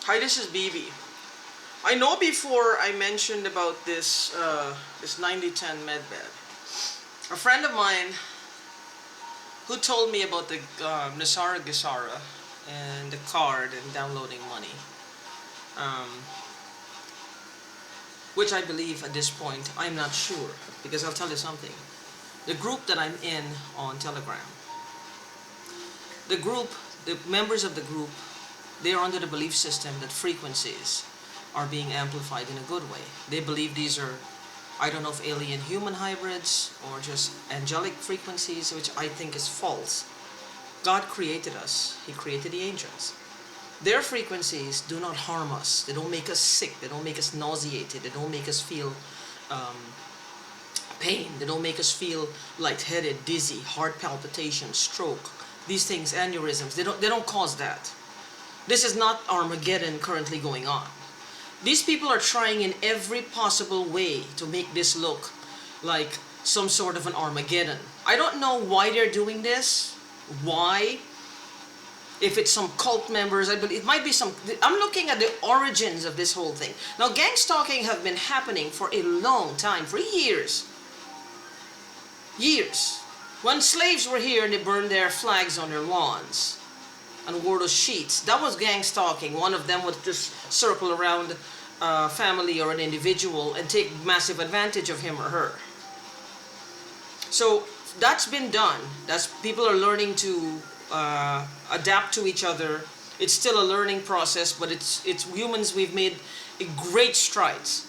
Hi, this is BB. I know before I mentioned about this 9010 medbed. A friend of mine who told me about the Nasara Gisara and the card and downloading money, um, which I believe at this point, I'm not sure, because I'll tell you something. The group that I'm in on Telegram, the group, the members of the group, they are under the belief system that frequencies are being amplified in a good way. They believe these are, I don't know if alien human hybrids or just angelic frequencies, which I think is false. God created us. He created the angels. Their frequencies do not harm us. They don't make us sick. They don't make us nauseated. They don't make us feel pain. They don't make us feel lightheaded, dizzy, heart palpitation, stroke. These things, aneurysms, they don't cause that. This is not Armageddon currently going on. These people are trying in every possible way to make this look like some sort of an Armageddon. I don't know why they're doing this. Why? If it's some cult members, I believe it might be some. I'm looking at the origins of this whole thing. Now, gang stalking have been happening for a long time, for years. Years. When slaves were here and they burned their flags on their lawns and wore those sheets, that was gang stalking. One of them would just circle around a family or an individual and take massive advantage of him or her. So that's been done. People are learning to adapt to each other. It's still a learning process, but it's humans. We've made great strides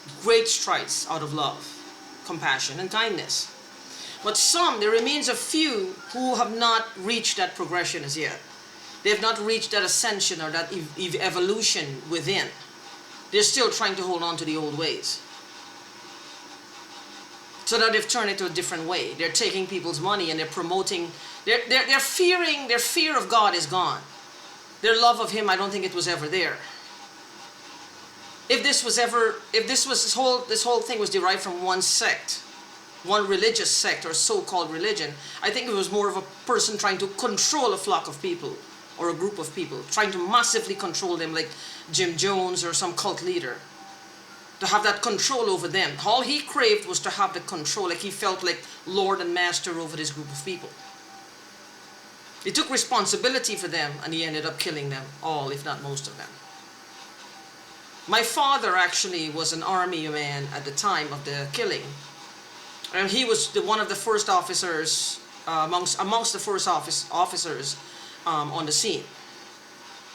out of love, compassion, and kindness. But there remains a few who have not reached that progression as yet. They have not reached that ascension or that evolution within. They're still trying to hold on to the old ways. So that they've turned it to a different way. They're taking people's money and they're promoting. They're fearing. Their fear of God is gone. Their love of Him, I don't think it was ever there. This whole thing was derived from one sect, one religious sect or so-called religion, I think it was more of a person trying to control a flock of people or a group of people, trying to massively control them, like Jim Jones or some cult leader, to have that control over them. All he craved was to have the control, like he felt like Lord and Master over this group of people. He took responsibility for them and he ended up killing them all, if not most of them. My father actually was an army man at the time of the killing. And he was one of the first officers, amongst the first officers on the scene.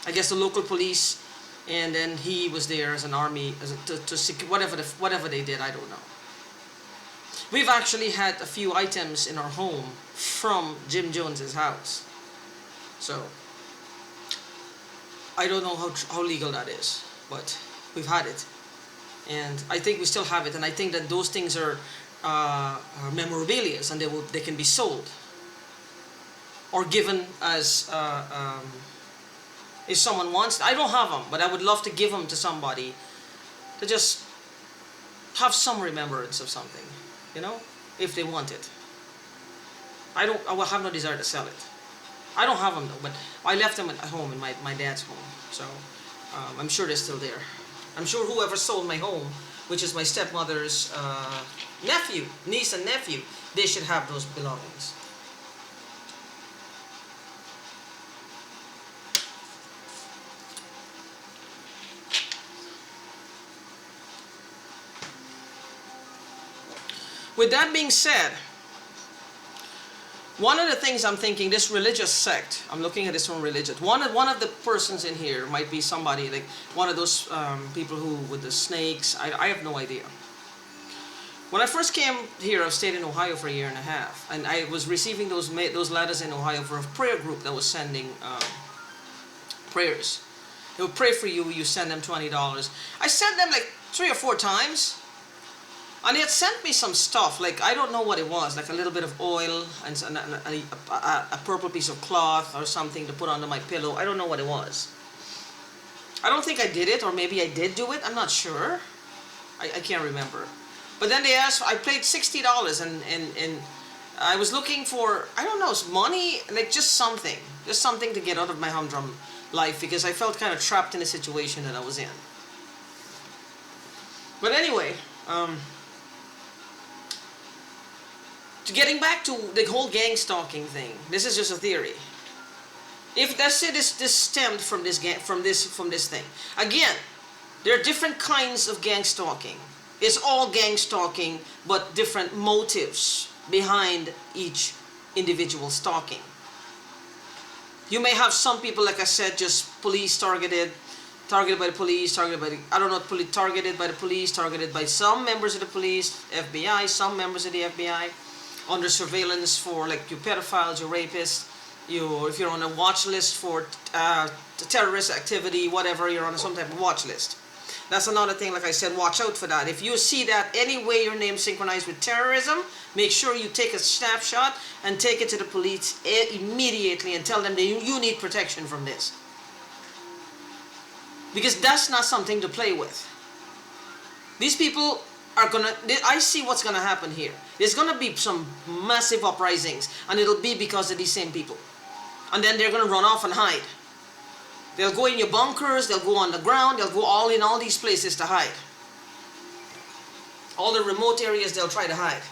I guess the local police, and then he was there as an army, to secure whatever they did, I don't know. We've actually had a few items in our home from Jim Jones's house. So, I don't know how legal that is, but we've had it. And I think we still have it, and I think that those things are memorabilia, and they can be sold or given as if someone wants. I don't have them, but I would love to give them to somebody to just have some remembrance of something, if they want it. I will have no desire to sell it. I don't have them though, but I left them at home in my dad's home, so I'm sure they're still there. I'm sure whoever sold my home, which is my stepmother's niece and nephew, they should have those belongings. With that being said, one of the things I'm thinking, this religious sect, I'm looking at this one religious. One of the persons in here might be somebody like one of those people who with the snakes. I have no idea. When I first came here, I've stayed in Ohio for a year and a half, and I was receiving those letters in Ohio for a prayer group that was sending prayers. They would pray for you. You send them $20. I sent them like 3 or 4 times. And he had sent me some stuff, like I don't know what it was, like a little bit of oil and a purple piece of cloth or something to put under my pillow. I don't know what it was. I don't think I did it, or maybe I did do it. I'm not sure. I can't remember. But then they asked, I paid $60 and I was looking for, I don't know, money, like just something to get out of my humdrum life because I felt kind of trapped in the situation that I was in. But anyway, getting back to the whole gang stalking thing, this is just a theory. If let's say this stemmed from this thing, again, there are different kinds of gang stalking. It's all gang stalking, but different motives behind each individual stalking. You may have some people, like I said, just police targeted by the police, targeted by the, I don't know, targeted by the police, targeted by some members of the police, FBI, some members of the FBI, under surveillance for like you pedophiles, you rapists, if you're on a watch list for terrorist activity, whatever, you're on some type of watch list. That's another thing, like I said, watch out for that. If you see that any way your name's synchronized with terrorism, make sure you take a snapshot and take it to the police immediately and tell them that you need protection from this. Because that's not something to play with. These people are gonna, I see what's gonna happen here. There's gonna be some massive uprisings, and it'll be because of these same people. And then they're gonna run off and hide. They'll go in your bunkers, they'll go on the ground, they'll go all in all these places to hide. All the remote areas they'll try to hide.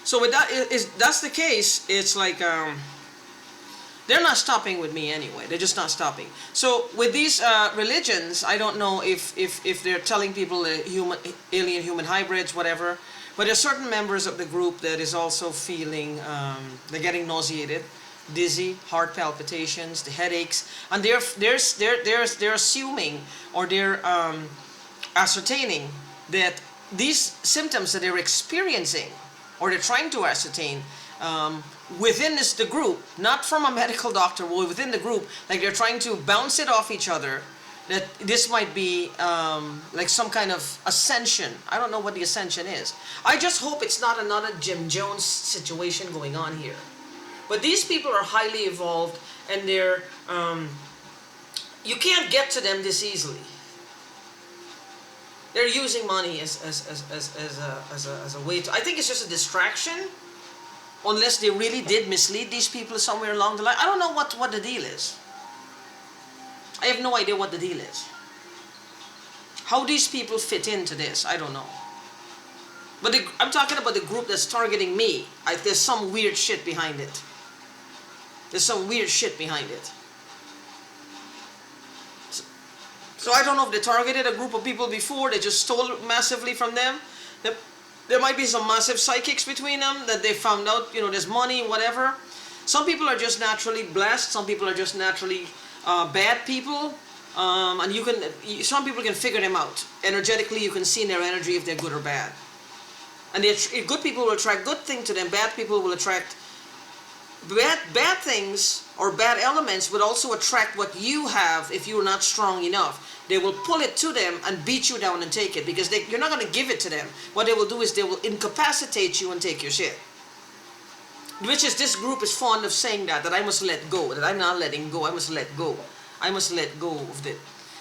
So with that, that's the case, it's like they're not stopping with me anyway. They're just not stopping. So with these religions, I don't know if they're telling people alien human hybrids, whatever. But there's certain members of the group that is also feeling they're getting nauseated, dizzy, heart palpitations, the headaches, and they're assuming or they're ascertaining that these symptoms that they're experiencing or they're trying to ascertain within the group, not from a medical doctor, but within the group, like they're trying to bounce it off each other, that this might be like some kind of ascension. I don't know what the ascension is. I just hope it's not another Jim Jones situation going on here. But these people are highly evolved, and they're you can't get to them this easily. They're using money as a way to. I think it's just a distraction. Unless they really did mislead these people somewhere along the line. I don't know what the deal is. I have no idea what the deal is. How these people fit into this, I don't know. But I'm talking about the group that's targeting me. There's some weird shit behind it. There's some weird shit behind it. So I don't know if they targeted a group of people before, they just stole massively from them. There might be some massive psychics between them that they found out, there's money, whatever. Some people are just naturally blessed. Some people are just naturally bad people. And some people can figure them out. Energetically, you can see in their energy if they're good or bad. And good people will attract good things to them. Bad people will attract bad things, or bad elements would also attract what you have if you're not strong enough. They will pull it to them and beat you down and take it, because you're not going to give it to them. What they will do is they will incapacitate you and take your shit. Which is, this group is fond of saying that I must let go, that I'm not letting go, I must let go. I must let go of it.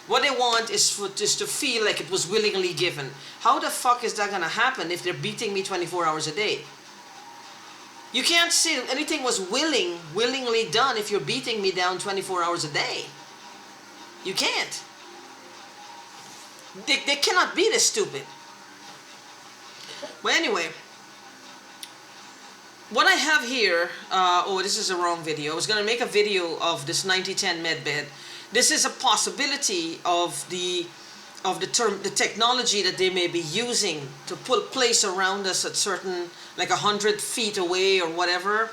What they want is to feel like it was willingly given. How the fuck is that going to happen if they're beating me 24 hours a day? You can't say anything was willingly done if you're beating me down 24 hours a day. You can't. They cannot be this stupid. But anyway, what I have here, this is a wrong video. I was going to make a video of this 9010 medbed. This is a possibility of the technology that they may be using to place around us at certain, like 100 feet away or whatever,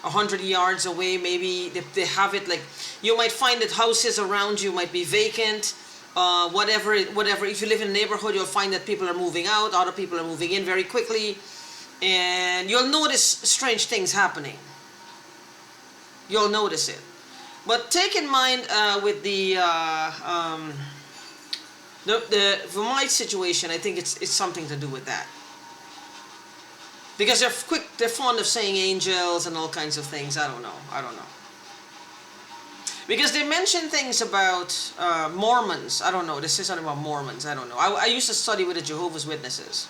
100 yards away. Maybe they have it like, you might find that houses around you might be vacant, whatever. If you live in a neighborhood, you'll find that people are moving out, other people are moving in very quickly, and you'll notice strange things happening. You'll notice it. But take in mind with for my situation, I think it's something to do with that. Because they're fond of saying angels and all kinds of things. I don't know. Because they mention things about Mormons. I don't know. They say something about Mormons. I don't know. I used to study with the Jehovah's Witnesses.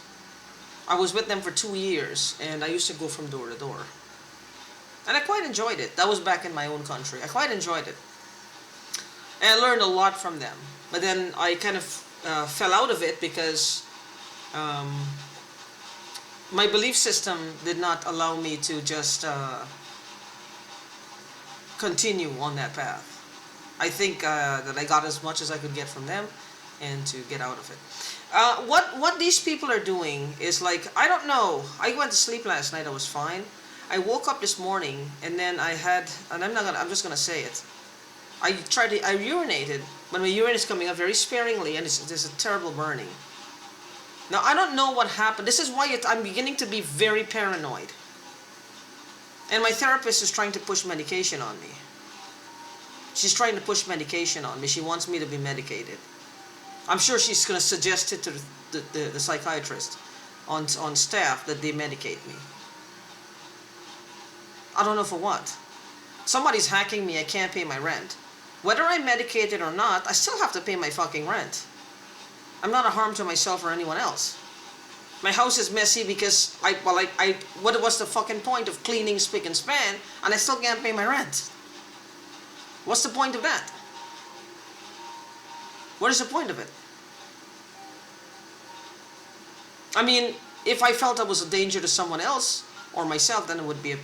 I was with them for 2 years, and I used to go from door to door. And I quite enjoyed it. That was back in my own country. I quite enjoyed it. And I learned a lot from them. But then I kind of fell out of it because my belief system did not allow me to just continue on that path. I think that I got as much as I could get from them and to get out of it. What these people are doing is like, I don't know. I went to sleep last night. I was fine. I woke up this morning and then I had, and I'm just gonna say it. I urinated, but my urine is coming up very sparingly, and there's a terrible burning. Now I don't know what happened. This is why I'm beginning to be very paranoid. And my therapist is trying to push medication on me. She's trying to push medication on me. She wants me to be medicated. I'm sure she's going to suggest it to the psychiatrist on staff that they medicate me. I don't know for what. Somebody's hacking me. I can't pay my rent. Whether I'm medicated or not, I still have to pay my fucking rent. I'm not a harm to myself or anyone else. My house is messy because what was the fucking point of cleaning spick and span and I still can't pay my rent? What's the point of that? What is the point of it? I mean, if I felt I was a danger to someone else or myself, then it would be a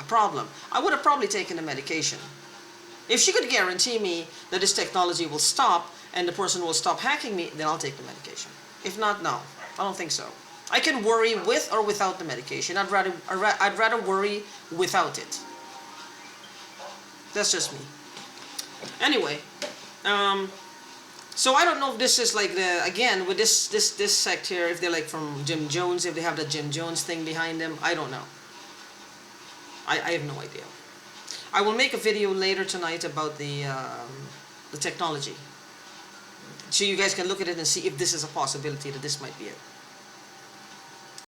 problem. I would have probably taken the medication. If she could guarantee me that this technology will stop and the person will stop hacking me, then I'll take the medication. If not, no. I don't think so. I can worry with or without the medication. I'd rather worry without it. That's just me. Anyway, so I don't know if this is like again with this sect here, if they're like from Jim Jones, if they have the Jim Jones thing behind them. I don't know. I have no idea. I will make a video later tonight about the technology, so you guys can look at it and see if this is a possibility that this might be it.